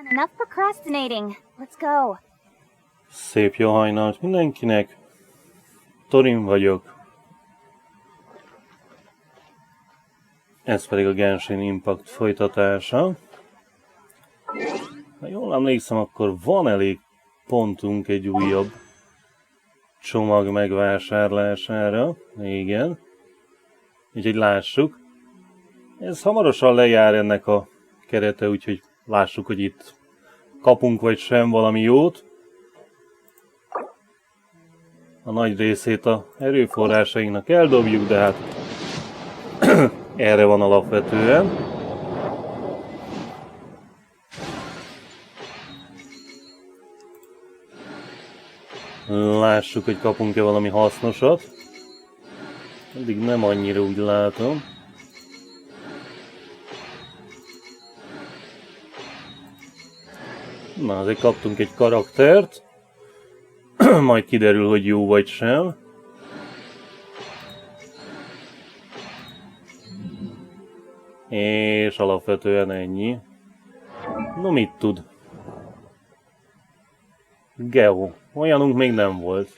Enough procrastinating. Let's go. Szép jó hajnalt mindenkinek. Thorin vagyok. Ez pedig a Genshin Impact folytatása. Ha jól emlékszem, akkor van elég pontunk egy újabb csomag megvásárlására. Igen. Úgyhogy lássuk. Ez hamarosan lejár ennek a kerete, úgyhogy lássuk, hogy itt kapunk vagy sem valami jót. A nagy részét a erőforrásainknak eldobjuk, de hát erre van alapvetően. Lássuk, hogy kapunk-e valami hasznosat. Eddig nem annyira, úgy látom. Na, azért kaptunk egy karaktert. Majd kiderül, hogy jó vagy sem. És alapvetően ennyi. No, mit tud? Geo. Olyanunk még nem volt.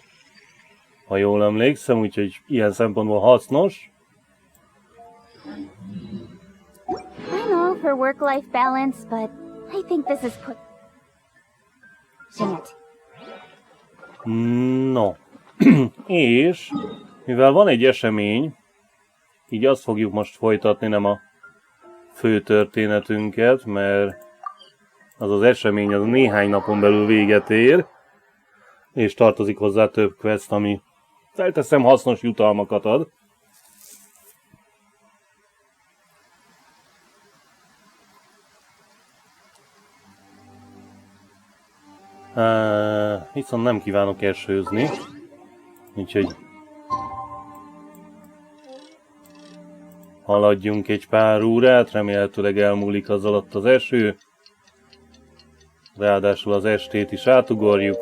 Ha jól emlékszem, úgyhogy ilyen szempontból hasznos. I'm all for work-life balance, but I think this is it. No. És mivel van egy esemény, így azt fogjuk most folytatni, nem a fő történetünket, mert az esemény az néhány napon belül véget ér, és tartozik hozzá több quest, ami felteszem hasznos jutalmakat ad. Viszont nem kívánok esőzni, úgyhogy haladjunk egy pár órát, remélhetőleg elmúlik az alatt az eső. Ráadásul az estét is átugorjuk.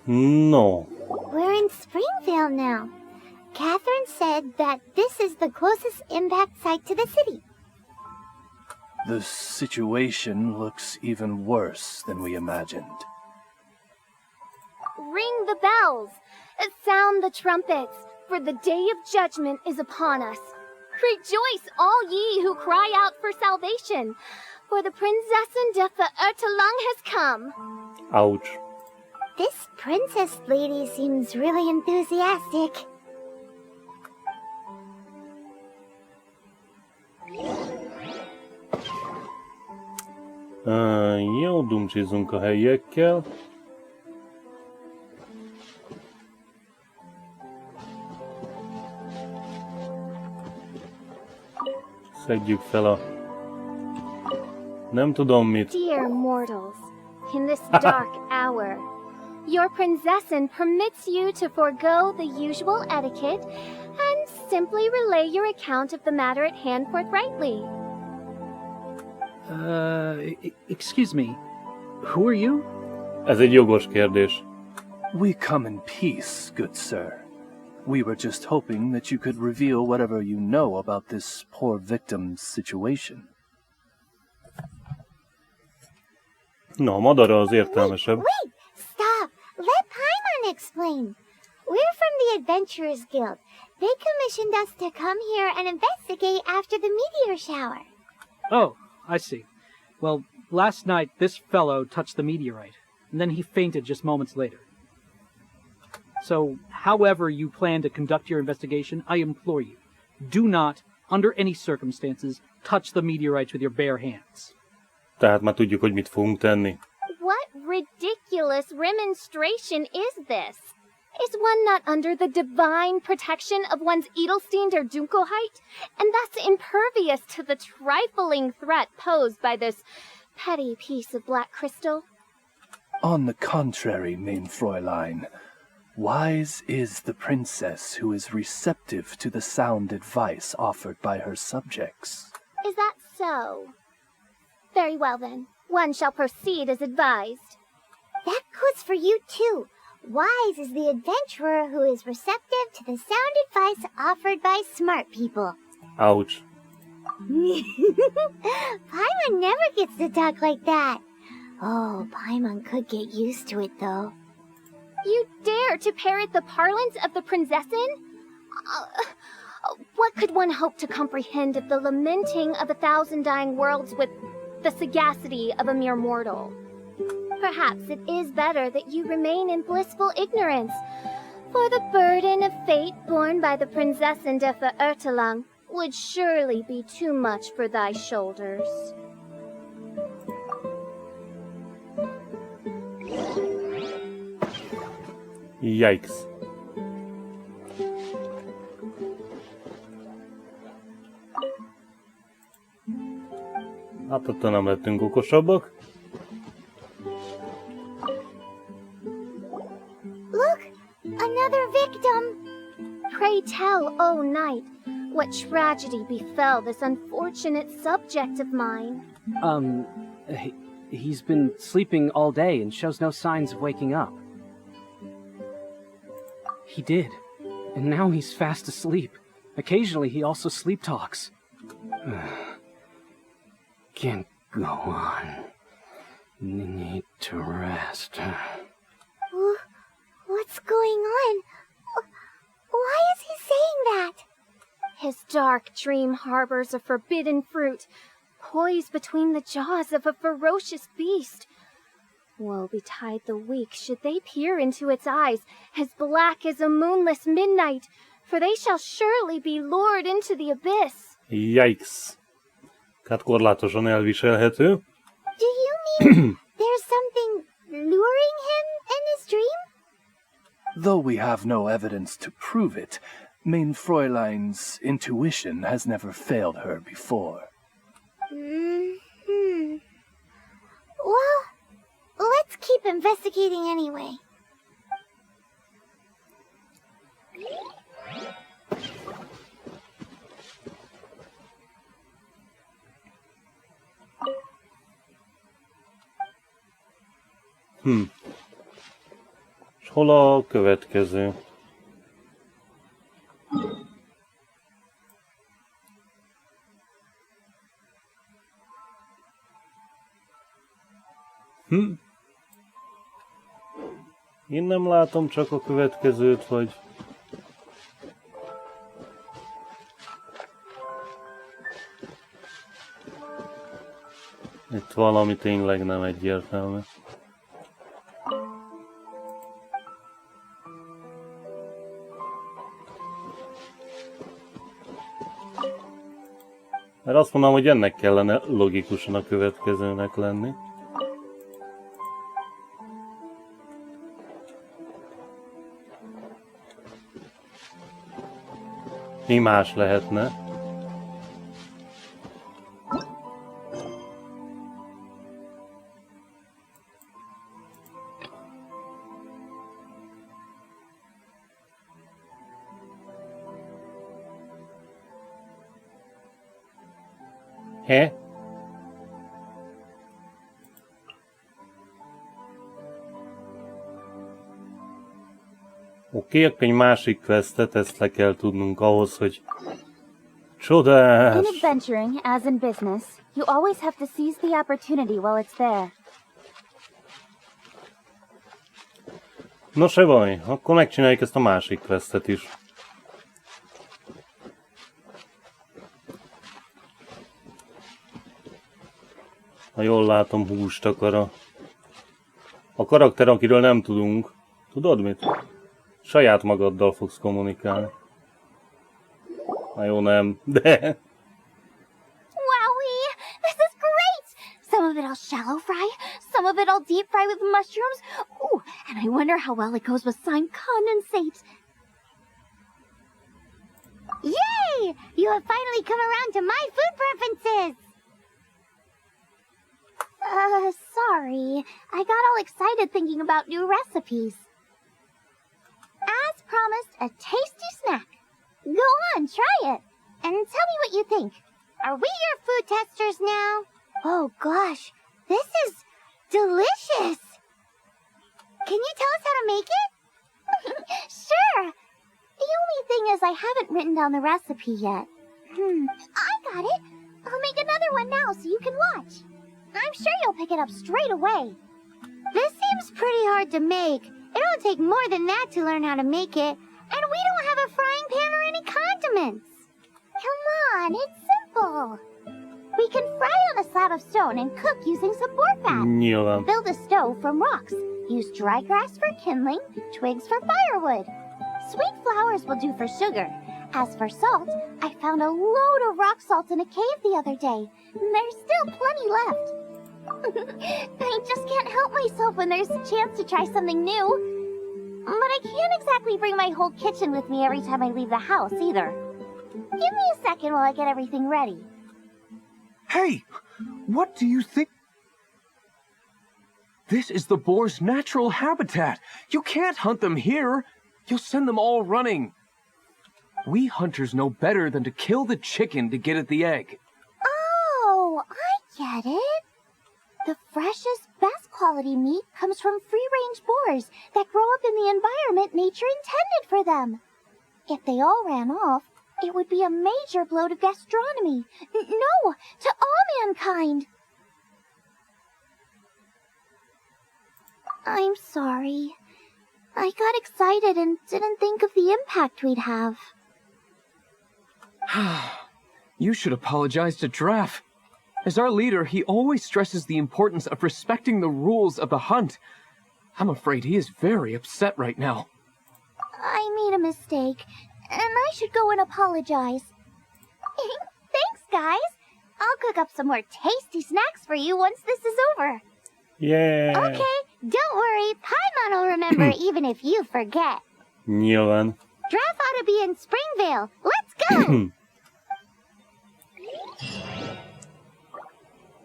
No. We're in Springvale now. Catherine said that this is the closest impact site to the city. The situation looks even worse than we imagined. Ring the bells! Sound the trumpets, for the day of judgment is upon us. Rejoice, all ye who cry out for salvation, for the Prinzessin de Ertelung has come. Ouch. This princess lady seems really enthusiastic. Jó, dumcsizunk a helyiekkel. Szedjük fel a... nem tudom mit. Dear mortals, in this dark hour, your Prinzessin permits you to forego the usual etiquette and simply relay your account of the matter at hand forthrightly. Excuse me. Who are you? Ez egy jogos kérdés. We come in peace, good sir. We were just hoping that you could reveal whatever you know about this poor victim's situation. Na, a madara az értelmesebb. Wait! Stop! Let Paimon explain. We're from the Adventurers Guild. They commissioned us to come here and investigate after the meteor shower. Oh, I see. Well, last night this fellow touched the meteorite, and then he fainted just moments later. So, however you plan to conduct your investigation, I implore you, do not, under any circumstances, touch the meteorites with your bare hands. Tehát már tudjuk, hogy mit fogunk tenni. What ridiculous remonstration is this? Is one not under the divine protection of one's Edelstein der Dunkelheit, and thus impervious to the trifling threat posed by this petty piece of black crystal? On the contrary, mein Fräulein, wise is the princess who is receptive to the sound advice offered by her subjects. Is that so? Very well then, one shall proceed as advised. That goes for you too. Wise is the adventurer who is receptive to the sound advice offered by smart people. Ouch. Paimon never gets to talk like that. Oh, Paimon could get used to it, though. You dare to parrot the parlance of the Prinzessin? What could one hope to comprehend of the lamenting of 1,000 dying worlds with the sagacity of a mere mortal? Perhaps it is better that you remain in blissful ignorance, for the burden of fate borne by the Prinzessin de Verurtelang would surely be too much for thy shoulders. Yikes. Hát attól nem lettünk okosabbak. Look! Another victim! Pray tell, O knight, what tragedy befell this unfortunate subject of mine? He's been sleeping all day and shows no signs of waking up. He did, and now he's fast asleep. Occasionally he also sleep talks. Can't go on. Need to rest. What's going on? Why is he saying that? His dark dream harbors a forbidden fruit, poised between the jaws of a ferocious beast. Woe betide the weak should they peer into its eyes, as black as a moonless midnight, for they shall surely be lured into the abyss. Yikes. Hát korlátosan elviselhető. Do you mean there's something luring him in his dream? Though we have no evidence to prove it, Mein Fräulein's intuition has never failed her before. Well, let's keep investigating anyway. És hol a következő? Én nem látom csak a következőt, vagy... Itt valami tényleg nem egyértelmű. Mert azt mondom, hogy ennek kellene logikusan a következőnek lenni. Mi más lehetne? He? Oké, akkor egy másik questet, ezt le kell tudnunk ahhoz, hogy... Csodás! In adventuring, as in business, you always have to seize the opportunity while it's there. No se baj, akkor megcsináljuk ezt a másik questet is. Ha jól látom, húst akar a karakter, akiről nem tudunk. Tudod mit? Saját magaddal fogsz kommunikálni. Na jó, nem, de... Wowie! This is great! Some of it I'll shallow fry, some of it I'll deep fry with mushrooms. Ooh, and I wonder how well it goes with slime condensate. Yay! You have finally come around to my food preferences! Sorry. I got all excited thinking about new recipes. As promised, a tasty snack. Go on, try it. And tell me what you think. Are we your food testers now? Oh gosh, this is delicious. Can you tell us how to make it? Sure. The only thing is I haven't written down the recipe yet. I got it. I'll make another one now so you can watch. I'm sure you'll pick it up straight away. This seems pretty hard to make. It'll take more than that to learn how to make it. And we don't have a frying pan or any condiments. Come on, it's simple. We can fry on a slab of stone and cook using some boar fat. Nyilván. Build a stove from rocks. Use dry grass for kindling, twigs for firewood. Sweet flowers will do for sugar. As for salt, I found a load of rock salt in a cave the other day. There's still plenty left. I just can't help myself when there's a chance to try something new. But I can't exactly bring my whole kitchen with me every time I leave the house, either. Give me a second while I get everything ready. Hey! What do you think? This is the boar's natural habitat. You can't hunt them here. You'll send them all running. We hunters know better than to kill the chicken to get at the egg. Oh, I get it. The freshest, best quality meat comes from free-range boars that grow up in the environment nature intended for them. If they all ran off, it would be a major blow to gastronomy. No, to all mankind. I'm sorry. I got excited and didn't think of the impact we'd have. You should apologize to Draff. As our leader, he always stresses the importance of respecting the rules of the hunt. I'm afraid he is very upset right now. I made a mistake, and I should go and apologize. Thanks, guys. I'll cook up some more tasty snacks for you once this is over. Yeah. Okay, don't worry. Paimon will remember even if you forget. Nyilván. Draff ought to be in Springvale. Let's go!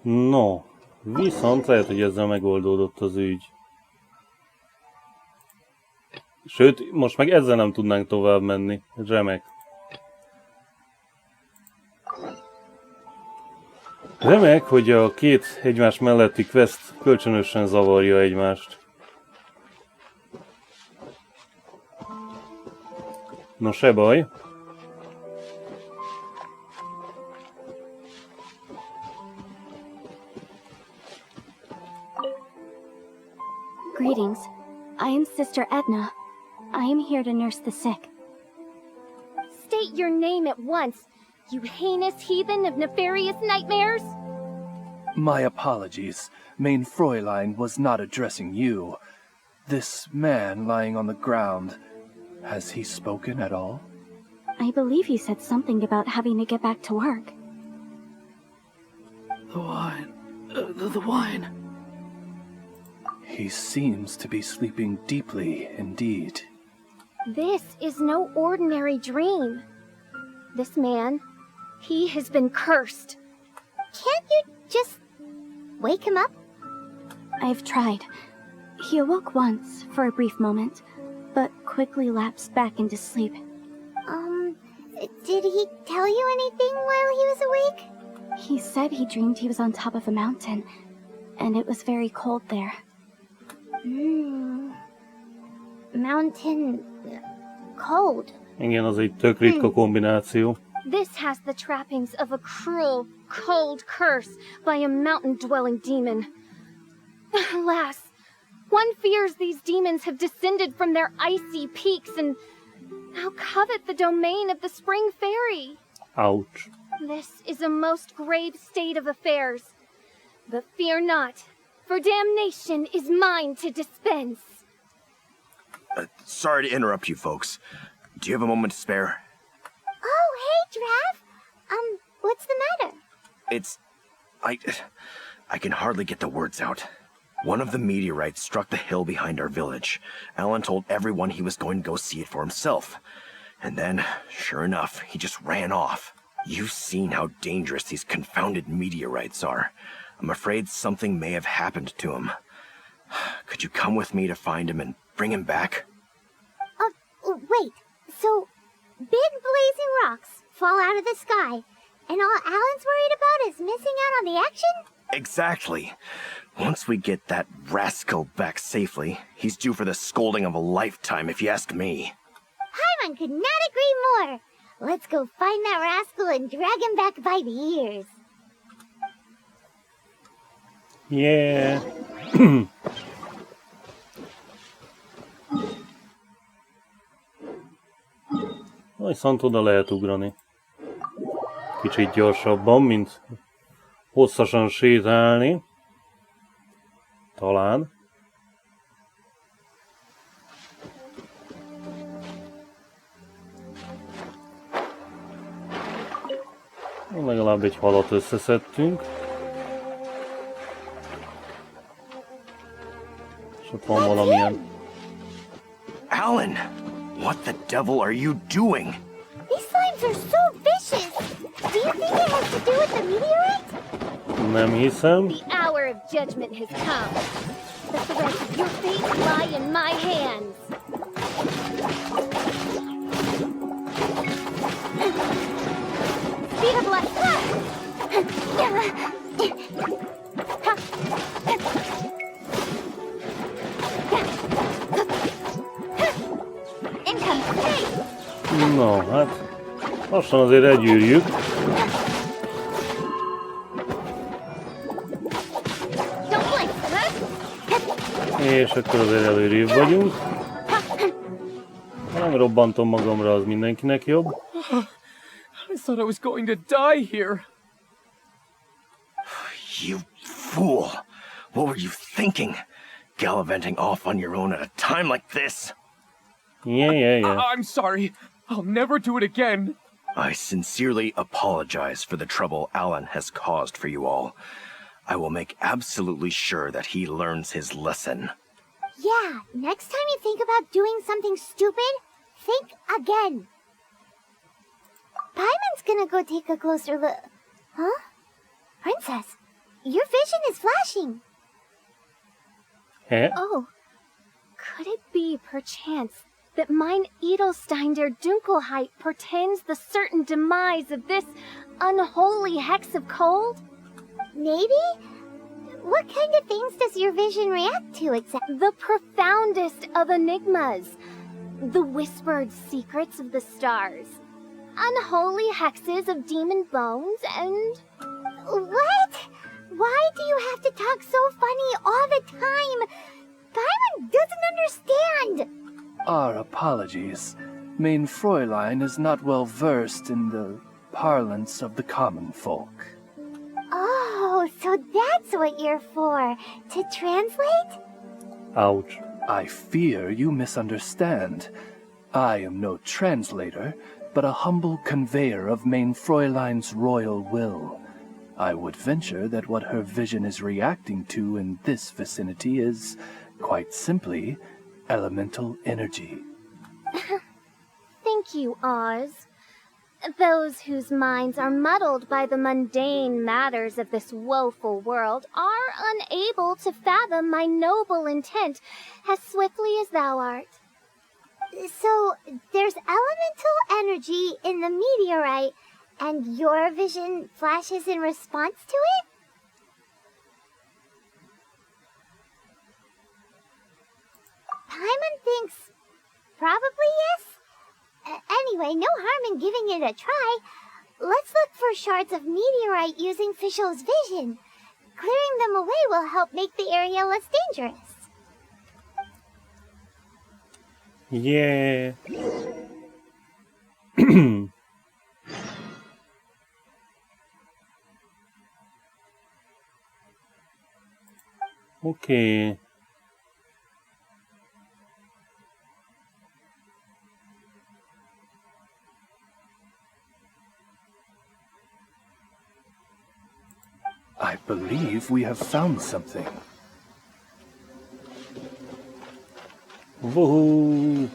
No, viszont lehet, hogy ezzel megoldódott az ügy. Sőt, most meg ezzel nem tudnánk tovább menni. Remek. Remek, hogy a két egymás melletti quest kölcsönösen zavarja egymást. No, se baj. Greetings. I am Sister Edna. I am here to nurse the sick. State your name at once, you heinous heathen of nefarious nightmares! My apologies. Mein Fräulein was not addressing you. This man lying on the ground, has he spoken at all? I believe he said something about having to get back to work. The wine. The wine. He seems to be sleeping deeply indeed. This is no ordinary dream. This man, he has been cursed. Can't you just wake him up? I've tried. He awoke once, for a brief moment, but quickly lapsed back into sleep. Did he tell you anything while he was awake? He said he dreamed he was on top of a mountain, and it was very cold there. Mountain... cold. Igen, az egy tök ritka kombináció. This has the trappings of a cruel, cold curse by a mountain-dwelling demon. Alas, one fears these demons have descended from their icy peaks and now covet the domain of the Spring Fairy. Ouch. This is a most grave state of affairs. But fear not, for damnation is mine to dispense. Sorry to interrupt you folks. Do you have a moment to spare? Oh, hey, Draff. What's the matter? It's... I can hardly get the words out. One of the meteorites struck the hill behind our village. Alan told everyone he was going to go see it for himself. And then, sure enough, he just ran off. You've seen how dangerous these confounded meteorites are. I'm afraid something may have happened to him. Could you come with me to find him and bring him back? Wait. So, big blazing rocks fall out of the sky, and all Alan's worried about is missing out on the action? Exactly. Once we get that rascal back safely, he's due for the scolding of a lifetime, if you ask me. Paimon could not agree more. Let's go find that rascal and drag him back by the ears. Yeah. Viszont oda lehet ugrani. Kicsit gyorsabban, mint hosszasan sétálni. Talán. Legalább egy halat összeszedtünk. És ott van valamilyen... Alan! What the devil are you doing? These slimes are so vicious. Do you think it has to do with the meteorite? Nem hiszem. The hour of judgment has come. The threads of your fate lie in my hands. Speed of light. No, hát lassan azért elgyűrjük. És akkor azért előrébb vagyunk. Ha nem robbantom magamra, az mindenkinek jobb. I thought I was going to die here. You fool! What were you thinking? Gallivanting off on your own at a time like this? Yeah. I'm sorry. I'll never do it again. I sincerely apologize for the trouble Alan has caused for you all. I will make absolutely sure that he learns his lesson. Yeah, next time you think about doing something stupid, think again. Paimon's gonna go take a closer look. Huh? Princess, your vision is flashing. Eh? Oh, could it be, perchance, that mine Edelstein der Dunkelheit portends the certain demise of this unholy hex of cold? Maybe? What kind of things does your vision react to exactly? The profoundest of enigmas. The whispered secrets of the stars. Unholy hexes of demon bones and... What? Why do you have to talk so funny all the time? Paimon doesn't understand! Our apologies. Main Fräulein is not well versed in the parlance of the common folk. Oh, so that's what you're for, to translate? Ouch. I fear you misunderstand. I am no translator, but a humble conveyor of Main Fräulein's royal will. I would venture that what her vision is reacting to in this vicinity is, quite simply, elemental energy. Thank you, Oz. Those whose minds are muddled by the mundane matters of this woeful world are unable to fathom my noble intent as swiftly as thou art. So, there's elemental energy in the meteorite, and your vision flashes in response to it? Paimon thinks probably yes. Anyway, no harm in giving it a try. Let's look for shards of meteorite using Fischl's vision. Clearing them away will help make the area less dangerous. Yeah. Okay. I believe we have found something. Woohoo!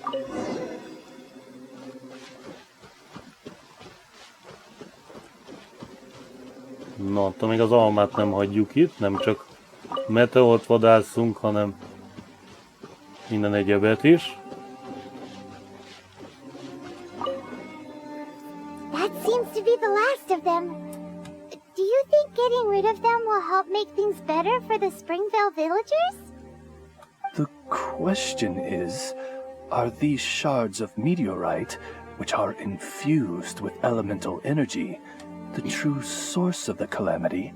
Na, attól még az almát nem hagyjuk itt, nem csak meteort vadászunk, hanem minden egyebet is. That seems to be the last of them. Do Do you think getting rid of them will help make things better for the Springvale villagers? The question is, are these shards of meteorite, which are infused with elemental energy, the true source of the calamity,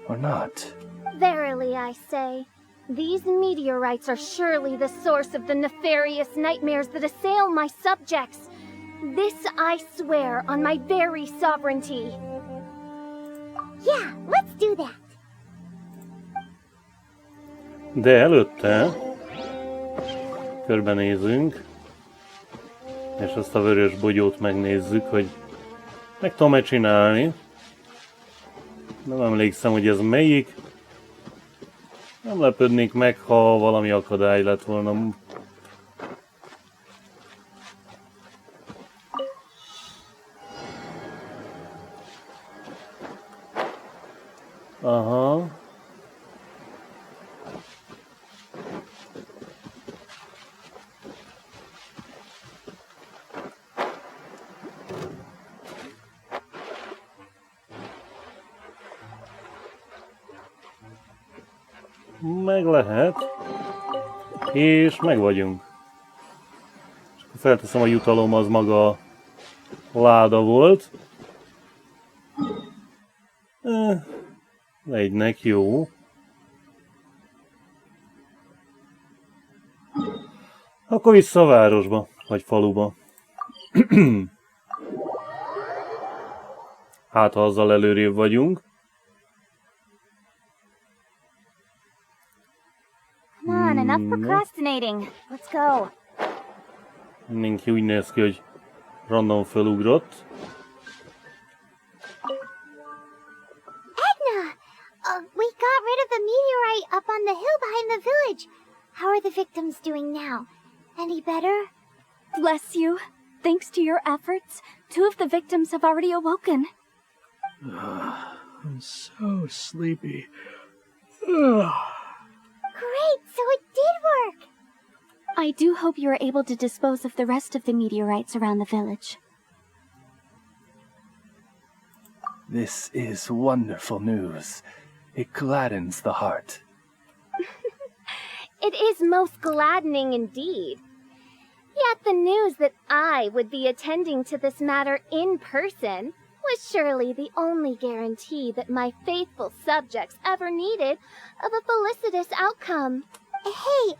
or not? Verily, I say, these meteorites are surely the source of the nefarious nightmares that assail my subjects. This I swear on my very sovereignty. Yeah, let's do that. De előtte körbenézünk, és azt a vörös bogyót megnézzük, hogy meg tudom-e csinálni. Nem emlékszem, hogy ez melyik. Nem lepődnék meg, ha valami akadály lett volna. Aha. Meg lehet. És meg vagyunk. Csak felteszem, a jutalom az maga a láda volt. Egynek jó. Akkor vissza a városba, vagy faluba. Hát, ha azzal előrébb vagyunk. Come on, enough procrastinating. Let's go. Mindenki úgy néz ki, hogy random felugrott. We got rid of the meteorite up on the hill behind the village. How are the victims doing now? Any better? Bless you. Thanks to your efforts, 2 of the victims have already awoken. I'm so sleepy. Great, so it did work. I do hope you are able to dispose of the rest of the meteorites around the village. This is wonderful news. It gladdens the heart. It is most gladdening indeed. Yet the news that I would be attending to this matter in person was surely the only guarantee that my faithful subjects ever needed of a felicitous outcome. Hey,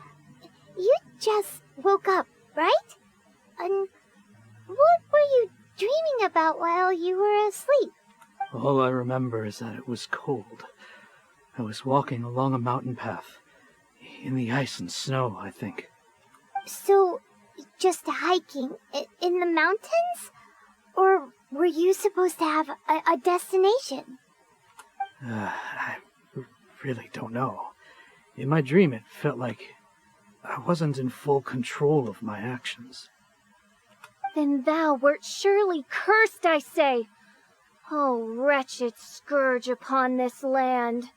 you just woke up, right? What were you dreaming about while you were asleep? All I remember is that it was cold. I was walking along a mountain path. In the ice and snow, I think. So, just hiking in the mountains? Or were you supposed to have a destination? I really don't know. In my dream, it felt like I wasn't in full control of my actions. Then thou wert surely cursed, I say. Oh, wretched scourge upon this land.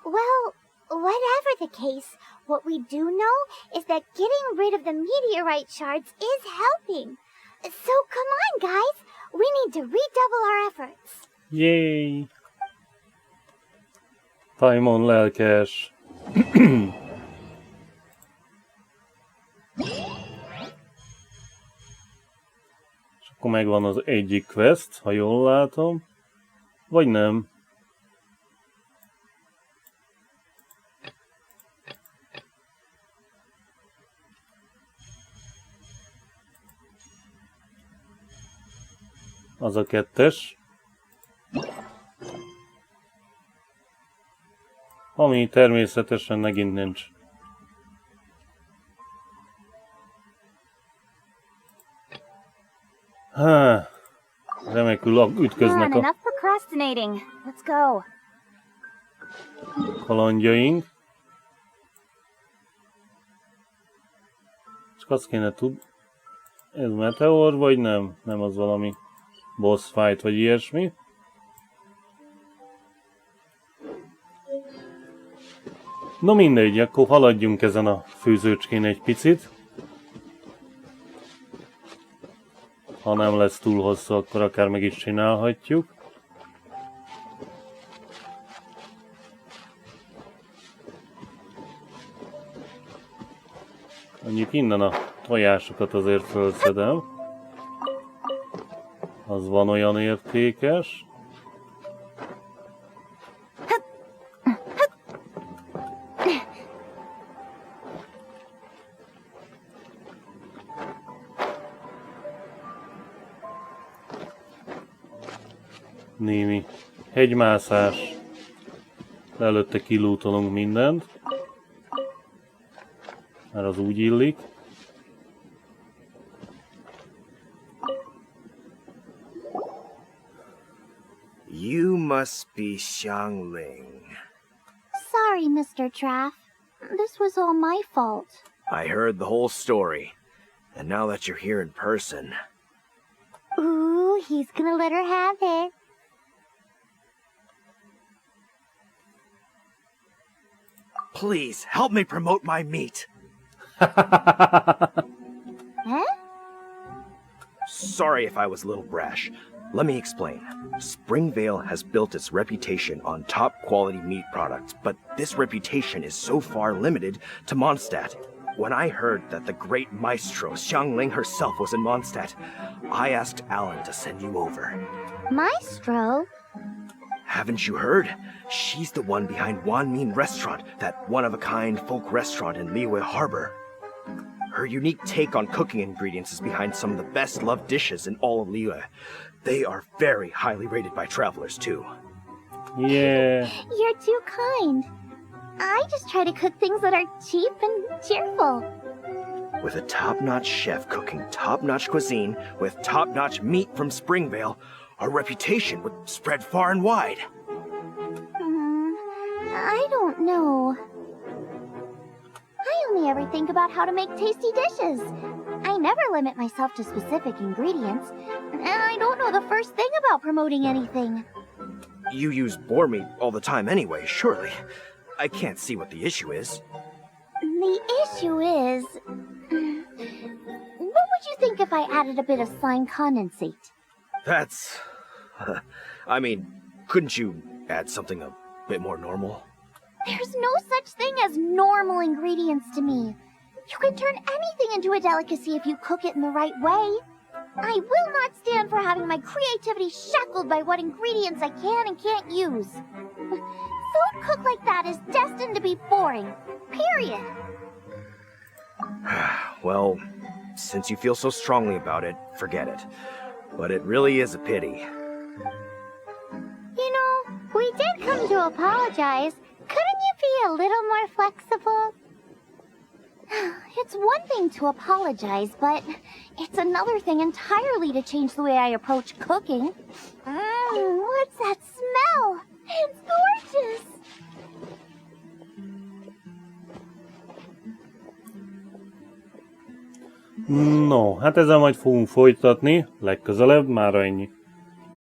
Well, whatever the case, what we do know is that getting rid of the meteorite shards is helping. So come on, guys. We need to redouble our efforts. Yay! Paimon lelkes. És akkor megvan az egyik quest, ha jól látom. Vagy nem. Az a 2-es. Ami természetesen megint nincs. Remekül ütköznek a kalandjaink. Csak azt kéne tudni. Ez meteor vagy nem? Nem, az valami boss fight vagy ilyesmi. No mindegy, akkor haladjunk ezen a főzőcskén egy picit. Ha nem lesz túl hosszú, akkor akár meg is csinálhatjuk. Mondjuk innen a tojásokat azért fölszedem. Az van olyan értékes. Némi hegymászás. Előtte kilútolunk mindent. Mert az úgy illik. You must be Xiangling. Sorry, Mr. Traff. This was all my fault. I heard the whole story. And now that you're here in person... Ooh, he's gonna let her have it. Please, help me promote my meat. Huh? Sorry if I was a little brash. Let me explain. Springvale has built its reputation on top-quality meat products, but this reputation is so far limited to Mondstadt. When I heard that the great maestro Xiangling herself was in Mondstadt, I asked Alan to send you over. Maestro? Haven't you heard? She's the one behind Wanmin Restaurant, that one-of-a-kind folk restaurant in Liyue Harbor. Her unique take on cooking ingredients is behind some of the best-loved dishes in all of Liyue. They are very highly rated by travelers, too. Yeah. You're too kind. I just try to cook things that are cheap and cheerful. With a top-notch chef cooking top-notch cuisine with top-notch meat from Springvale, our reputation would spread far and wide. I don't know. I only ever think about how to make tasty dishes. I never limit myself to specific ingredients, and I don't know the first thing about promoting anything. You use boar meat all the time anyway, surely. I can't see what the issue is. The issue is... What would you think if I added a bit of slime condensate? That's... I mean, couldn't you add something a bit more normal? There's no such thing as normal ingredients to me. You can turn anything into a delicacy if you cook it in the right way. I will not stand for having my creativity shackled by what ingredients I can and can't use. Food cooked like that is destined to be boring. Period. Well, since you feel so strongly about it, forget it. But it really is a pity. You know, we did come to apologize. Couldn't you be a little more flexible? It's one thing to apologize, but it's another thing entirely to change the way I approach cooking. What's that smell? It's gorgeous! No, hát ezzel majd fogunk folytatni, legközelebb, mára ennyi.